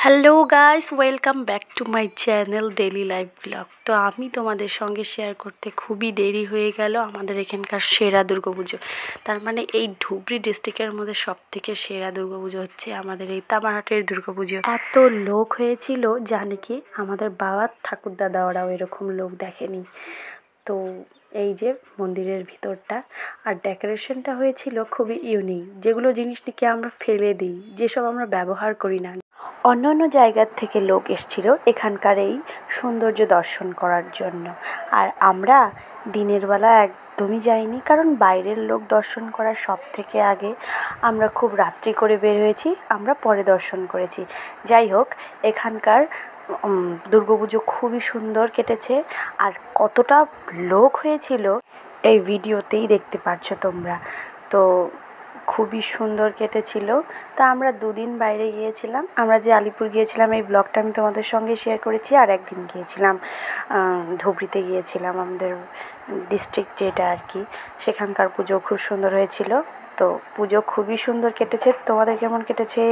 Hello guys, welcome back to my channel daily life blog. তো আমি তোমাদের সঙ্গে শেয়ার করতে খুবই দেরি হয়ে গেল আমাদের এখানকার সেরা দুর্গাপুজো। তার মানে এই ধুবড়ি ডিস্ট্রিক্টের মধ্যে সবথেকে সেরা দুর্গাপুজো হচ্ছে আমাদের এই তামারহাটের দুর্গাপুজো। এত লোক হয়েছিল জানে কি আমাদের বাবার ঠাকুরদাদা ওরাও এরকম লোক দেখেনি। তো এই যে মন্দিরের ভিতরটা আর ডেকোরেশনটা হয়েছিল খুবই ইউনিক, যেগুলো জিনিস নাকি আমরা ফেলে দিই, যেসব আমরা ব্যবহার করি না। অন্য অন্য জায়গার থেকে লোক এসেছিল এখানকার এই সৌন্দর্য দর্শন করার জন্য। আর আমরা দিনের বেলা একদমই যাইনি, কারণ বাইরের লোক দর্শন করার সব থেকে আগে আমরা খুব রাত্রি করে বের হয়েছি, আমরা পরে দর্শন করেছি। যাই হোক, এখানকার দুর্গাপুজো খুবই সুন্দর কেটেছে। আর কতটা লোক হয়েছিল এই ভিডিওতেই দেখতে পাচ্ছ তোমরা। তো খুবই সুন্দর কেটেছিল। তা আমরা দুদিন বাইরে গিয়েছিলাম। আমরা যে আলিপুর গিয়েছিলাম এই ব্লগটা আমি তোমাদের সঙ্গে শেয়ার করেছি, আর একদিন গিয়েছিলাম ধুবড়িতে গিয়েছিলাম, আমাদের ডিস্ট্রিক্ট যেটা আর কি। সেখানকার পুজো খুব সুন্দর হয়েছিল। তো পুজো খুবই সুন্দর কেটেছে। তোমাদের কেমন কেটেছে?